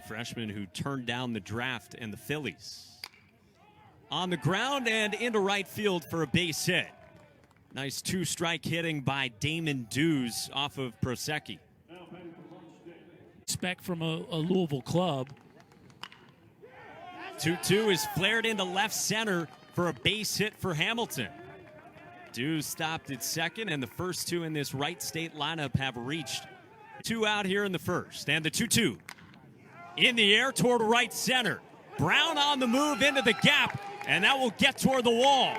freshman who turned down the draft and the Phillies. On the ground and into right field for a base hit. Nice two-strike hitting by Damon Dews off of Prosecki. Expect from a Louisville club. 2-2 is flared into left center for a base hit for Hamilton. Dews stopped at second, and the first two in this Wright State lineup have reached. Two out here in the first, and the 2-2 in the air toward right center. Brown on the move into the gap, and that will get toward the wall.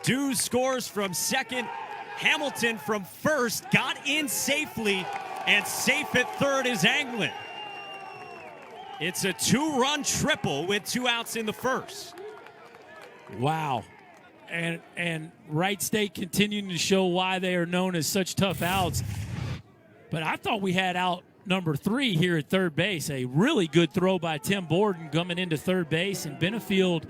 Dews scores from second. Hamilton from first got in safely, and safe at third is Anglin. It's a two-run triple with 2 outs in the first. Wow. And Wright State continuing to show why they are known as such tough outs. But I thought we had out number 3 here at third base. A really good throw by Tim Borden coming into third base. And Benefield,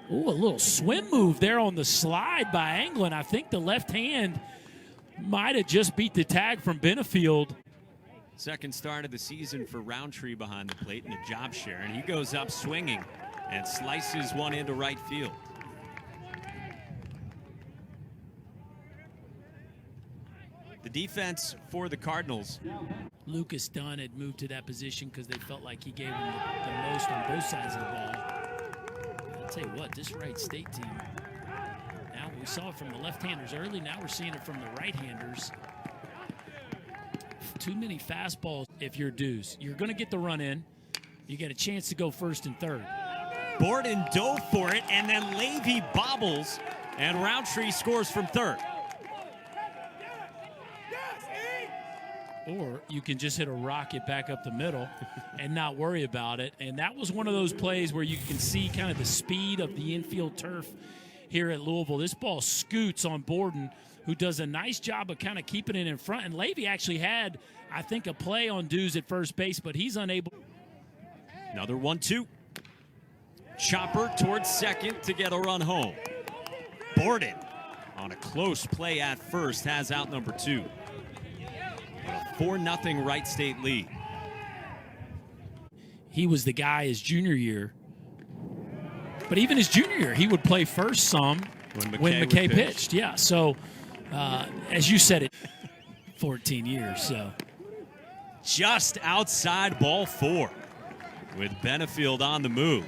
a little swim move there on the slide by Anglin. I think the left hand might have just beat the tag from Benefield. Second start of the season for Roundtree behind the plate in a job share. And he goes up swinging and slices one into right field. The defense for the Cardinals. Lucas Dunn had moved to that position because they felt like he gave him the most on both sides of the ball. I'll tell you what, this Wright State team, now we saw it from the left-handers early, now we're seeing it from the right-handers. Too many fastballs if you're Dews. You're going to get the run in. You get a chance to go first and third. Borden dove for it, and then Levy bobbles, and Roundtree scores from third. Or you can just hit a rocket back up the middle and not worry about it. And that was one of those plays where you can see kind of the speed of the infield turf here at Louisville. This ball scoots on Borden, who does a nice job of kind of keeping it in front. And Levy actually had, I think, a play on Dews at first base, but he's unable. Another 1-2. Chopper towards second to get a run home. Borden on a close play at first has out number 2. A 4-0 Wright State lead. He was the guy his junior year. But even his junior year, he would play first some when McKay pitched. Yeah, so as you said it, 14 years. So just outside ball 4 with Benefield on the move.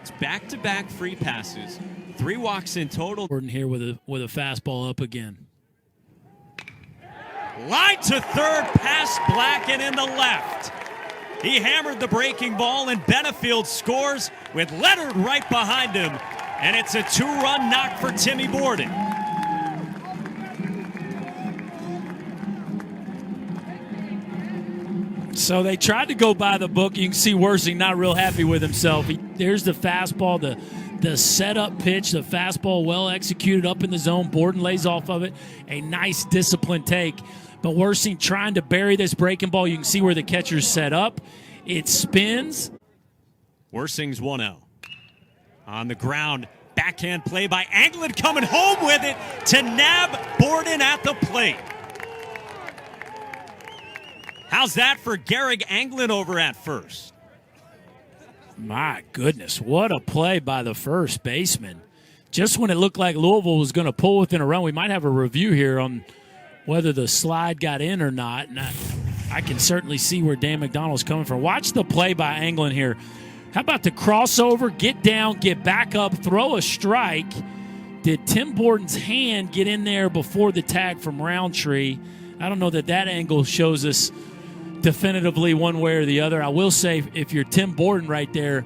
It's back-to-back free passes, 3 walks in total. Borden here with a fastball up again. Line to third, past Black and in the left. He hammered the breaking ball, and Benefield scores with Leonard right behind him. And it's a 2-run knock for Timmy Borden. So they tried to go by the book. You can see Worsing not real happy with himself. There's the fastball, the setup pitch, the fastball well executed up in the zone. Borden lays off of it. A nice disciplined take. But Worsing trying to bury this breaking ball. You can see where the catcher's set up. It spins. Worsing's 1-0. On the ground, backhand play by Anglin coming home with it to nab Borden at the plate. How's that for Garrick Anglin over at first? My goodness, what a play by the first baseman. Just when it looked like Louisville was going to pull within a run, we might have a review here on whether the slide got in or not. And I can certainly see where Dan McDonald's coming from. Watch the play by Anglin here. How about the crossover, get down, get back up, throw a strike. Did Tim Borden's hand get in there before the tag from Roundtree? I don't know that angle shows us definitively one way or the other. I will say if you're Tim Borden right there,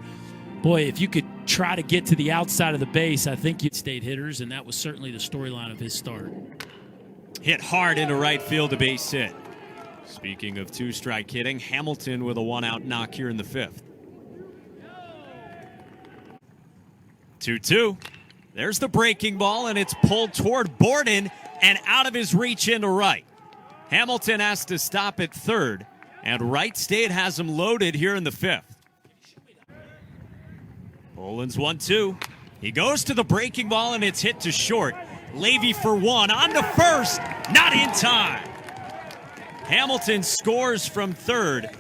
boy, if you could try to get to the outside of the base, I think you'd State hitters, and that was certainly the storyline of his start. Hit hard into right field, a base hit. Speaking of 2-strike hitting, Hamilton with a 1-out knock here in the 5th. 2-2. There's the breaking ball, and it's pulled toward Borden and out of his reach into right. Hamilton has to stop at third, and Wright State has him loaded here in the 5th. Boland's 1-2. He goes to the breaking ball, and it's hit to short. Levy for 1, on to first, not in time. Hamilton scores from third,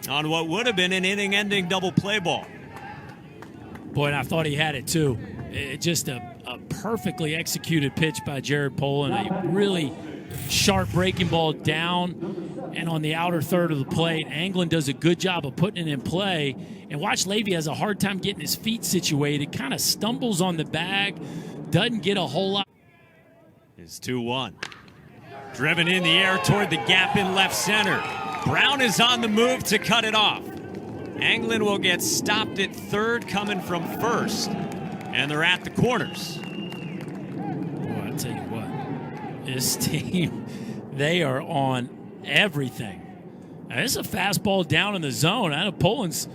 on what would have been an inning-ending double play ball. Boy, and I thought he had it too. Just a perfectly executed pitch by Jared Poland. A really sharp breaking ball down and on the outer third of the plate. Anglin does a good job of putting it in play. And watch, Levy has a hard time getting his feet situated. Kind of stumbles on the bag. Doesn't get a whole lot. It's 2-1. Driven in the air toward the gap in left center. Brown is on the move to cut it off. Anglin will get stopped at third, coming from first. And they're at the corners. Boy, I tell you what, this team, they are on everything. Now, it's a fastball down in the zone. I know Poland's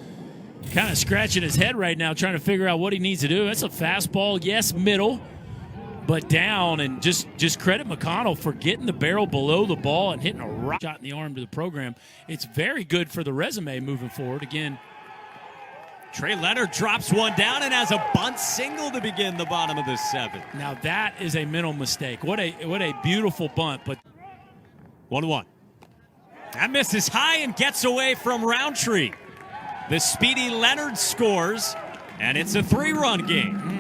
kind of scratching his head right now, trying to figure out what he needs to do. That's a fastball, yes, middle, but down. And just credit McConnell for getting the barrel below the ball and hitting a rock shot in the arm to the program. It's very good for the resume moving forward. Again, Trey Leonard drops one down and has a bunt single to begin the bottom of the seventh. now that is a mental mistake. What a beautiful bunt, but 1-1. That misses high and gets away from Roundtree. The speedy Leonard scores, and it's a 3-run game.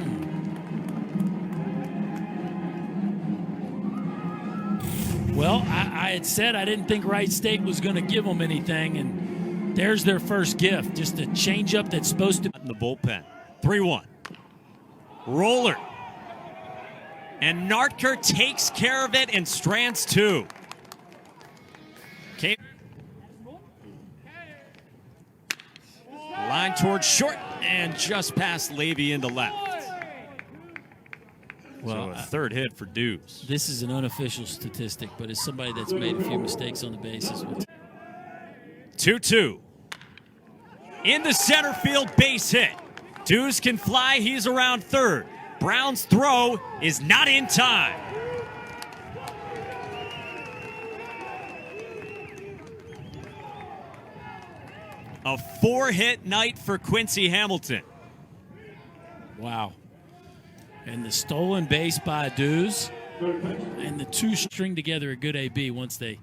Well, I had said I didn't think Wright State was going to give them anything, and there's their first gift. Just a changeup that's supposed to... In the bullpen. 3-1. Roller. And Nartker takes care of it and strands two. Okay. Line towards short and just past Levy into left. Well, so a third hit for Dews. This is an unofficial statistic, but as somebody that's made a few mistakes on the bases. 2-2. In the center field base hit. Dews can fly. He's around third. Brown's throw is not in time. A 4-hit night for Quincy Hamilton. Wow. And the stolen base by Dews, and the two string together a good AB once they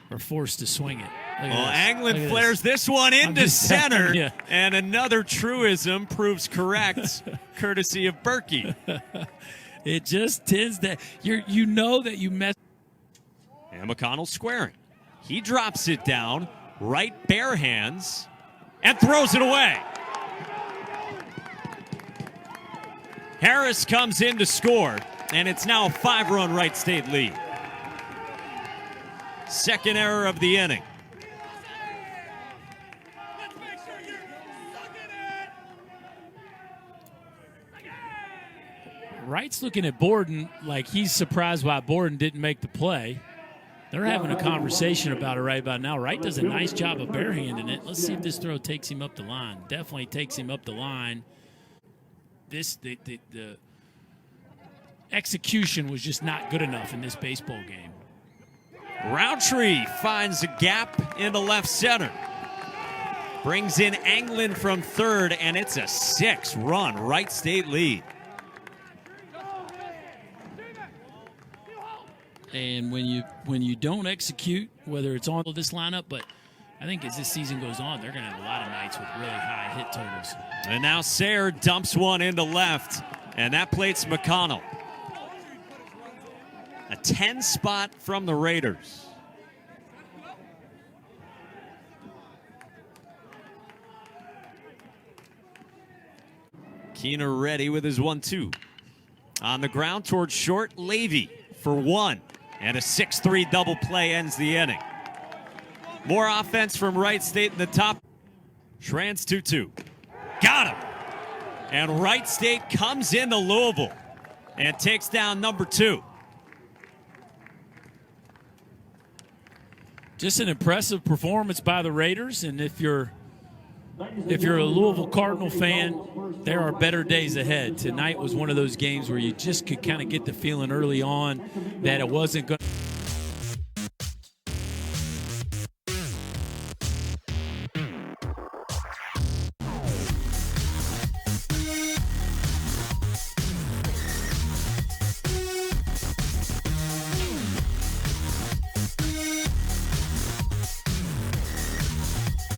are forced to swing it. Well, Anglin flares this one into center, and another truism proves correct, courtesy of Berkey. It just tends that you know that you mess. And McConnell squaring. He drops it down, right bare hands, and throws it away. Harris comes in to score, and it's now a 5-run Wright State lead. Second error of the inning. Wright's looking at Borden like he's surprised why Borden didn't make the play. They're having a conversation about it right about now. Wright does a nice job of barehanding it. Let's see if this throw takes him up the line. Definitely takes him up the line. The execution was just not good enough in this baseball game. Roundtree finds a gap into left center. Brings in Anglin from third, and it's a 6-run Wright State lead. And when you don't execute, whether it's on this lineup, but I think as this season goes on, they're going to have a lot of nights with really high hit totals. And now Sayre dumps one into left, and that plates McConnell. A 10 spot from the Raiders. Keener ready with his 1-2. On the ground towards short, Levy for 1. And a 6-3 double play ends the inning. More offense from Wright State in the top. Schranz 2-2. Got him. And Wright State comes into Louisville and takes down number 2. Just an impressive performance by the Raiders, and if you're a Louisville Cardinal fan, there are better days ahead. Tonight was one of those games where you just could kind of get the feeling early on that it wasn't going to.